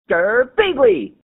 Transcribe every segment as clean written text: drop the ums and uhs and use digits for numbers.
Girbeagly.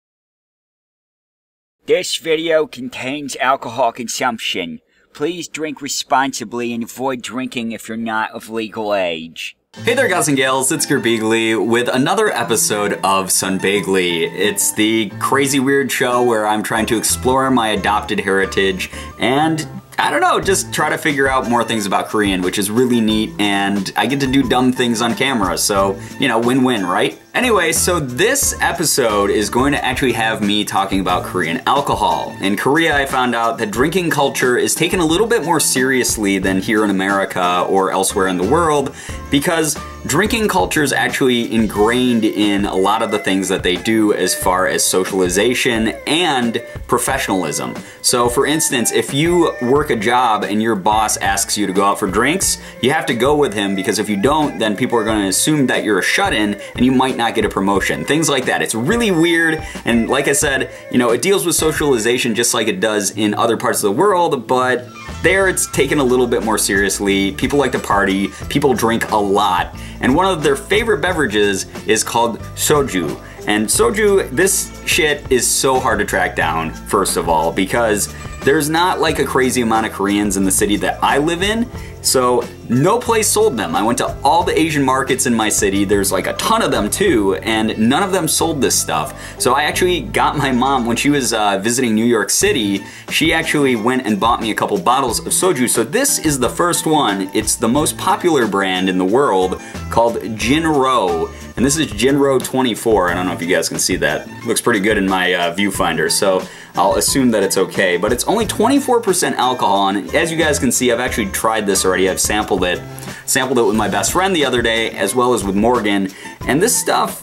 This video contains alcohol consumption. Please drink responsibly and avoid drinking if you're not of legal age. Hey there guys and gals, it's Girbeagly with another episode of Sunbaegly. It's the crazy weird show where I'm trying to explore my adopted heritage and I don't know, just try to figure out more things about Korean, which is really neat, and I get to do dumb things on camera, so, you know, win-win, right? Anyway, so this episode is going to actually have me talking about Korean alcohol. In Korea, I found out that drinking culture is taken a little bit more seriously than here in America or elsewhere in the world, because drinking culture is actually ingrained in a lot of the things that they do as far as socialization and professionalism. So for instance, if you work a job and your boss asks you to go out for drinks, you have to go with him, because if you don't, then people are going to assume that you're a shut-in and you might not get a promotion. Things like that. It's really weird, and like I said, you know, it deals with socialization just like it does in other parts of the world, but there it's taken a little bit more seriously. People like to party, people drink a lot, and one of their favorite beverages is called Soju. And Soju, this shit is so hard to track down, first of all, because there's not like a crazy amount of Koreans in the city that I live in, so no place sold them. I went to all the Asian markets in my city, there's like a ton of them too, and none of them sold this stuff. So I actually got my mom, when she was visiting New York City, she actually went and bought me a couple bottles of Soju. So this is the first one. It's the most popular brand in the world, called Jinro. And this is Jinro 24. I don't know if you guys can see that. Looks pretty good in my viewfinder, so I'll assume that it's okay. But it's only 24% alcohol, and as you guys can see, I've actually tried this already. I've sampled it. Sampled it with my best friend the other day, as well as with Morgan. And this stuff,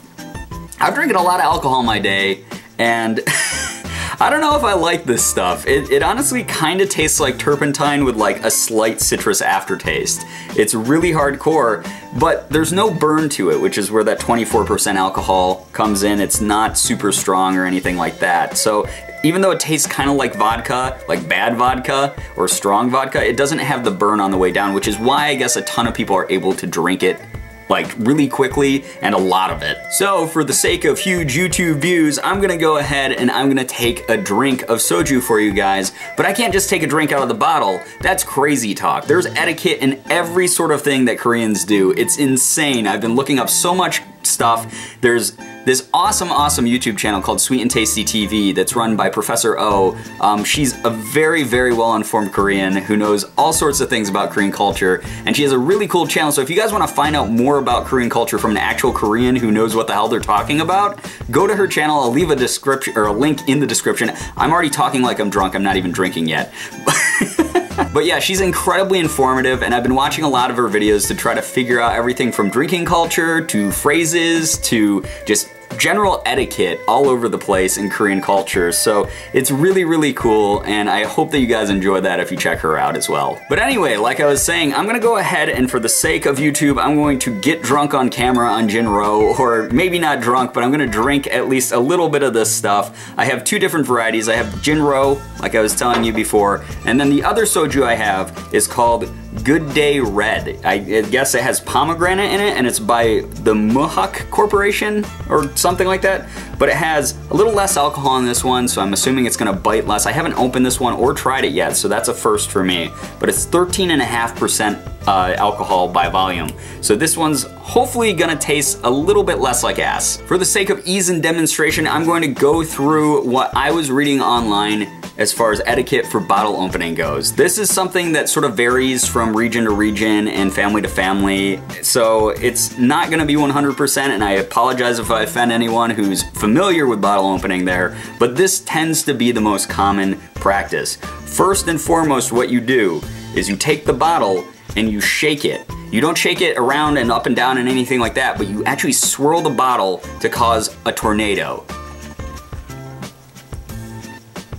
I've drinking a lot of alcohol in my day, and I don't know if I like this stuff. It honestly kind of tastes like turpentine with like a slight citrus aftertaste. It's really hardcore, but there's no burn to it, which is where that 24% alcohol comes in. It's not super strong or anything like that. So even though it tastes kind of like vodka, like bad vodka or strong vodka, it doesn't have the burn on the way down, which is why I guess a ton of people are able to drink it like really quickly, and a lot of it. So for the sake of huge YouTube views, I'm gonna go ahead and I'm gonna take a drink of Soju for you guys, but I can't just take a drink out of the bottle. That's crazy talk. There's etiquette in every sort of thing that Koreans do. It's insane. I've been looking up so much stuff. There's this awesome YouTube channel called Sweet and Tasty TV that's run by Professor O. She's a very well-informed Korean who knows all sorts of things about Korean culture, and she has a really cool channel. So if you guys want to find out more about Korean culture from an actual Korean who knows what the hell they're talking about, go to her channel. I'll leave a description or a link in the description. I'm already talking like I'm drunk. I'm not even drinking yet. But yeah, she's incredibly informative, and I've been watching a lot of her videos to try to figure out everything from drinking culture to phrases to just general etiquette all over the place in Korean culture. So it's really cool, and I hope that you guys enjoy that if you check her out as well. But anyway, like I was saying, I'm gonna go ahead and for the sake of YouTube, I'm going to get drunk on camera on Jinro, or maybe not drunk, but I'm gonna drink at least a little bit of this stuff. I have two different varieties. I have Jinro, like I was telling you before, and then the other Soju I have is called Good Day Red. I guess it has pomegranate in it, and it's by the Muhak Corporation or something like that, but it has a little less alcohol in this one, so I'm assuming it's gonna bite less. I haven't opened this one or tried it yet, so that's a first for me, but it's 13.5% alcohol by volume. So this one's hopefully gonna taste a little bit less like ass. For the sake of ease and demonstration, I'm going to go through what I was reading online as far as etiquette for bottle opening goes. This is something that sort of varies from region to region and family to family, so it's not gonna be 100%, and I apologize if I offend anyone who's familiar with bottle opening there, but this tends to be the most common practice. First and foremost, what you do is you take the bottle and you shake it. You don't shake it around and up and down and anything like that, but you actually swirl the bottle to cause a tornado.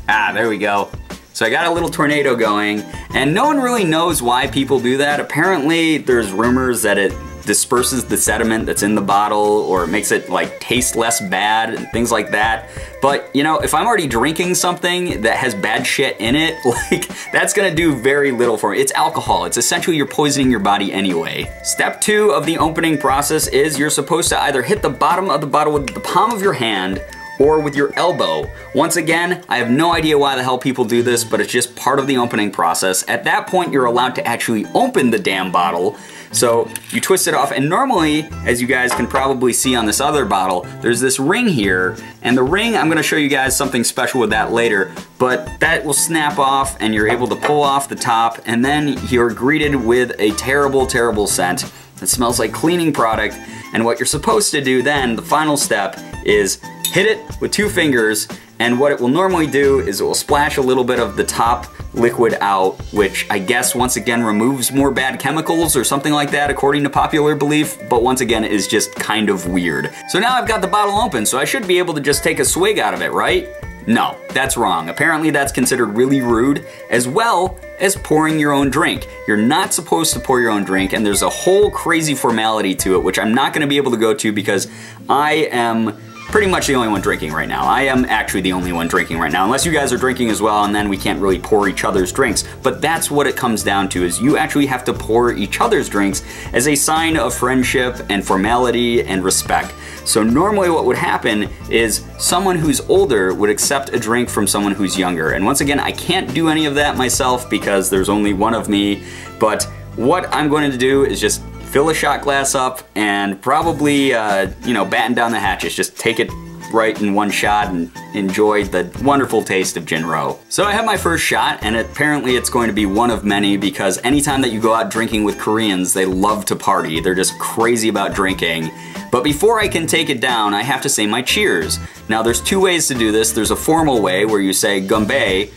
Ah, there we go. So I got a little tornado going, and no one really knows why people do that. Apparently there's rumors that it disperses the sediment that's in the bottle, or it makes it like taste less bad and things like that. But you know, if I'm already drinking something that has bad shit in it, like that's gonna do very little for me. It's alcohol. It's essentially you're poisoning your body anyway. Step 2 of the opening process is you're supposed to either hit the bottom of the bottle with the palm of your hand or with your elbow. Once again, I have no idea why the hell people do this, but it's just part of the opening process. At that point, you're allowed to actually open the damn bottle. So you twist it off, and normally, as you guys can probably see on this other bottle, there's this ring here, and the ring, I'm gonna show you guys something special with that later, but that will snap off and you're able to pull off the top, and then you're greeted with a terrible, terrible scent. It smells like cleaning product, and what you're supposed to do then, the final step, is hit it with 2 fingers, and what it will normally do is it will splash a little bit of the top liquid out, which I guess once again removes more bad chemicals or something like that according to popular belief, but once again is just kind of weird. So now I've got the bottle open, so I should be able to just take a swig out of it, right? No, that's wrong. Apparently that's considered really rude, as well as pouring your own drink. You're not supposed to pour your own drink, and there's a whole crazy formality to it, which I'm not gonna be able to go to because I am pretty much the only one drinking right now. I am actually the only one drinking right now, unless you guys are drinking as well, and then we can't really pour each other's drinks. But that's what it comes down to, is you actually have to pour each other's drinks as a sign of friendship and formality and respect. So normally what would happen is someone who's older would accept a drink from someone who's younger. And once again, I can't do any of that myself because there's only one of me, but what I'm going to do is just fill a shot glass up and probably, you know, batten down the hatches. Just take it right in one shot and enjoy the wonderful taste of Jinro. So I have my first shot, and apparently it's going to be one of many because anytime that you go out drinking with Koreans, they love to party. They're just crazy about drinking. But before I can take it down, I have to say my cheers. Now there's 2 ways to do this. There's a formal way where you say Girbeagly,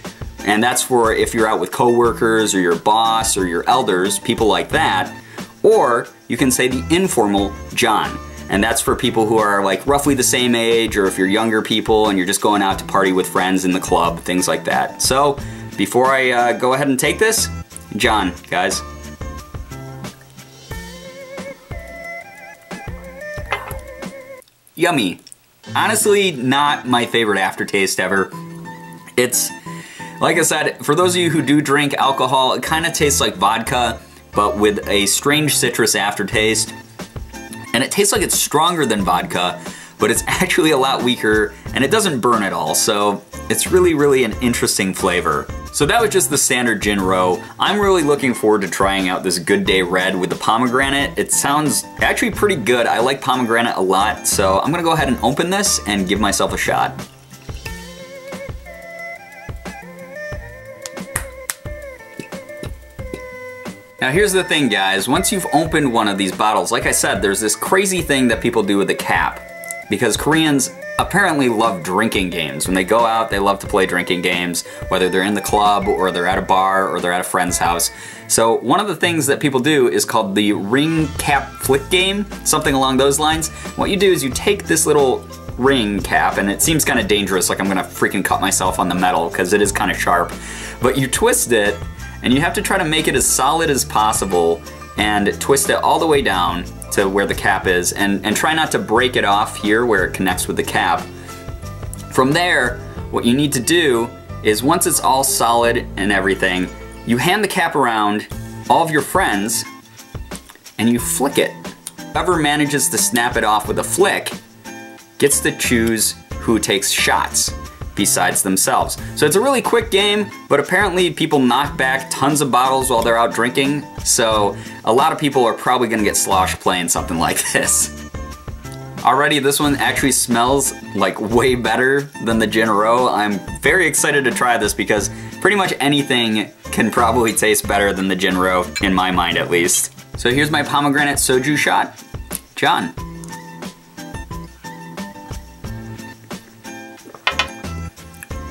and that's for if you're out with coworkers or your boss or your elders, people like that. Or you can say the informal John, and that's for people who are like roughly the same age, or if you're younger people and you're just going out to party with friends in the club, things like that. So before I go ahead and take this, John, guys. Yummy. Honestly, not my favorite aftertaste ever. It's, like I said, for those of you who do drink alcohol, it kind of tastes like vodka, but with a strange citrus aftertaste. And it tastes like it's stronger than vodka, but it's actually a lot weaker, and it doesn't burn at all, so it's really, really an interesting flavor. So that was just the standard Jinro. I'm really looking forward to trying out this Good Day Red with the pomegranate. It sounds actually pretty good. I like pomegranate a lot, so I'm gonna go ahead and open this and give myself a shot. Now here's the thing, guys, once you've opened one of these bottles, like I said, there's this crazy thing that people do with the cap, because Koreans apparently love drinking games. When they go out, they love to play drinking games, whether they're in the club or they're at a bar or they're at a friend's house. So one of the things that people do is called the ring cap flick game, something along those lines. What you do is you take this little ring cap, and it seems kind of dangerous, like I'm gonna freaking cut myself on the metal because it is kind of sharp, but you twist it, and you have to try to make it as solid as possible and twist it all the way down to where the cap is, and try not to break it off here where it connects with the cap. From there, what you need to do is once it's all solid and everything, you hand the cap around all of your friends and you flick it. Whoever manages to snap it off with a flick gets to choose who takes shots besides themselves. So it's a really quick game, but apparently people knock back tons of bottles while they're out drinking, so a lot of people are probably gonna get sloshed playing something like this. Already this one actually smells like way better than the Jinro. I'm very excited to try this because pretty much anything can probably taste better than the Jinro, in my mind at least. So here's my pomegranate soju shot. John.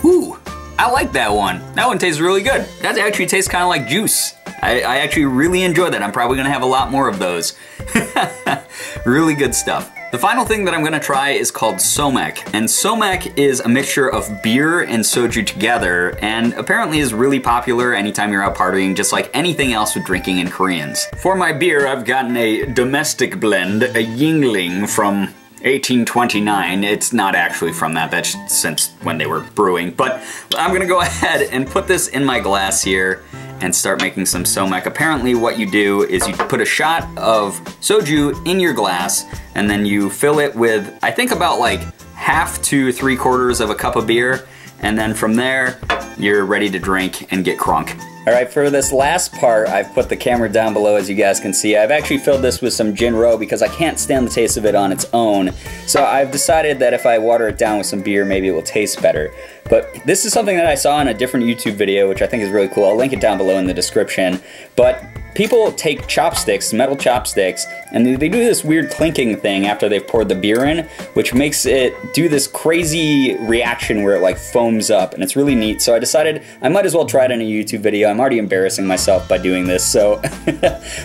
Ooh, I like that one. That one tastes really good. That actually tastes kind of like juice. I actually really enjoy that. I'm probably gonna have a lot more of those. Really good stuff. The final thing that I'm gonna try is called somek, and somek is a mixture of beer and soju together, and apparently is really popular anytime you're out partying, just like anything else with drinking in Koreans. For my beer, I've gotten a domestic blend, a Yingling from 1829. It's not actually from that, that's since when they were brewing, but I'm gonna go ahead and put this in my glass here and start making some somek. Apparently what you do is you put a shot of soju in your glass and then you fill it with, I think about like half to 3/4 of a cup of beer, and then from there you're ready to drink and get crunk. Alright, for this last part, I've put the camera down below as you guys can see. I've actually filled this with some Jinro because I can't stand the taste of it on its own. So I've decided that if I water it down with some beer, maybe it will taste better. But this is something that I saw in a different YouTube video, which I think is really cool. I'll link it down below in the description. But people take chopsticks, metal chopsticks, and they do this weird clinking thing after they've poured the beer in, which makes it do this crazy reaction where it like foams up, and it's really neat. So I decided I might as well try it in a YouTube video. I'm already embarrassing myself by doing this, so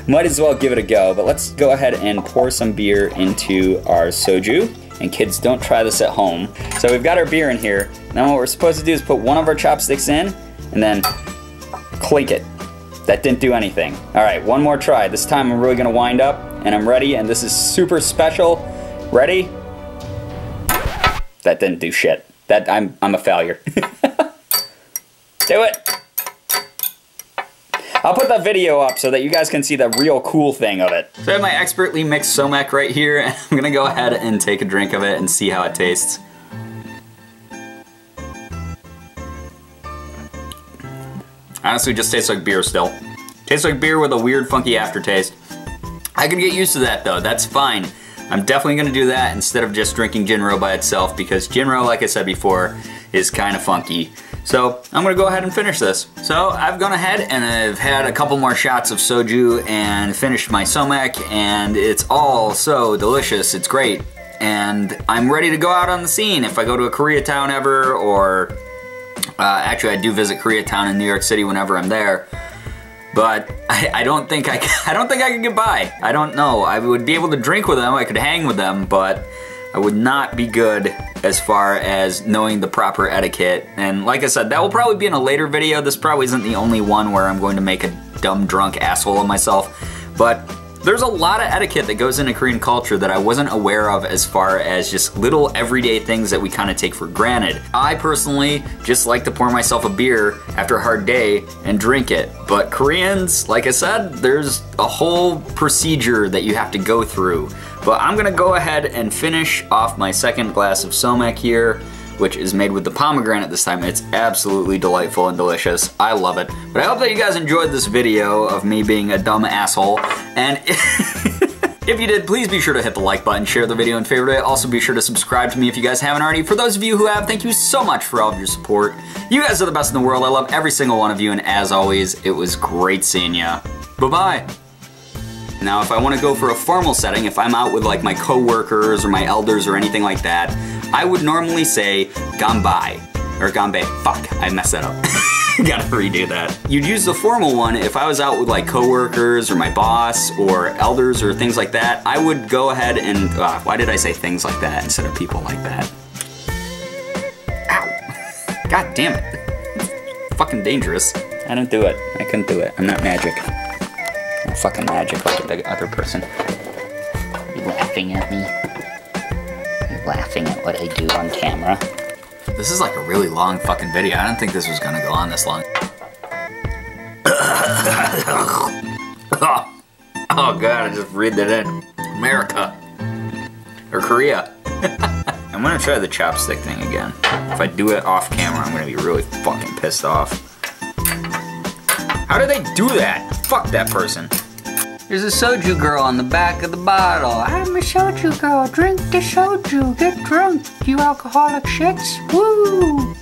might as well give it a go. But let's go ahead and pour some beer into our soju. And kids, don't try this at home. So we've got our beer in here. Now what we're supposed to do is put one of our chopsticks in, and then clink it. That didn't do anything. All right, one more try. This time I'm really gonna wind up, and I'm ready, and this is super special. Ready? That didn't do shit. I'm a failure. Do it. I'll put that video up so that you guys can see the real cool thing of it. So I have my expertly mixed somek right here, and I'm gonna go ahead and take a drink of it and see how it tastes. Honestly, just tastes like beer still. Tastes like beer with a weird funky aftertaste. I can get used to that though, that's fine. I'm definitely gonna do that instead of just drinking Jinro by itself, because Jinro, like I said before, is kind of funky. So I'm gonna go ahead and finish this. So I've gone ahead and I've had a couple more shots of soju and finished my somek, and it's all so delicious, it's great. And I'm ready to go out on the scene if I go to a Koreatown ever, or actually I do visit Koreatown in New York City whenever I'm there. But I don't think I can get by. I don't know. I would be able to drink with them, I could hang with them, but I would not be good as far as knowing the proper etiquette. And like I said, that will probably be in a later video. This probably isn't the only one where I'm going to make a dumb drunk asshole of myself. But there's a lot of etiquette that goes into Korean culture that I wasn't aware of, as far as just little everyday things that we kind of take for granted. I personally just like to pour myself a beer after a hard day and drink it. But Koreans, like I said, there's a whole procedure that you have to go through. But I'm gonna go ahead and finish off my second glass of somek here, which is made with the pomegranate this time. It's absolutely delightful and delicious. I love it. But I hope that you guys enjoyed this video of me being a dumb asshole. And if you did, please be sure to hit the like button, share the video, and favorite it. Also be sure to subscribe to me if you guys haven't already. For those of you who have, thank you so much for all of your support. You guys are the best in the world. I love every single one of you, and as always, it was great seeing ya. Bye-bye. Now, if I want to go for a formal setting, if I'm out with like my coworkers or my elders or anything like that, I would normally say ganbai, or ganbei. Fuck, I messed that up. Gotta redo that. You'd use the formal one if I was out with like coworkers or my boss or elders or things like that. I would go ahead and, why did I say things like that instead of people like that? Ow. God damn it. It's fucking dangerous. I don't do it. I couldn't do it. I'm not magic. I'm fucking magic like the other person. Are you laughing at me? Laughing at what I do on camera. This is like a really long fucking video. I didn't think this was gonna go on this long. Oh god, I just breathed it in. America. Or Korea. I'm gonna try the chopstick thing again. If I do it off camera, I'm gonna be really fucking pissed off. How did they do that? Fuck that person. There's a soju girl on the back of the bottle. I'm a soju girl. Drink the soju. Get drunk, you alcoholic shits. Woo!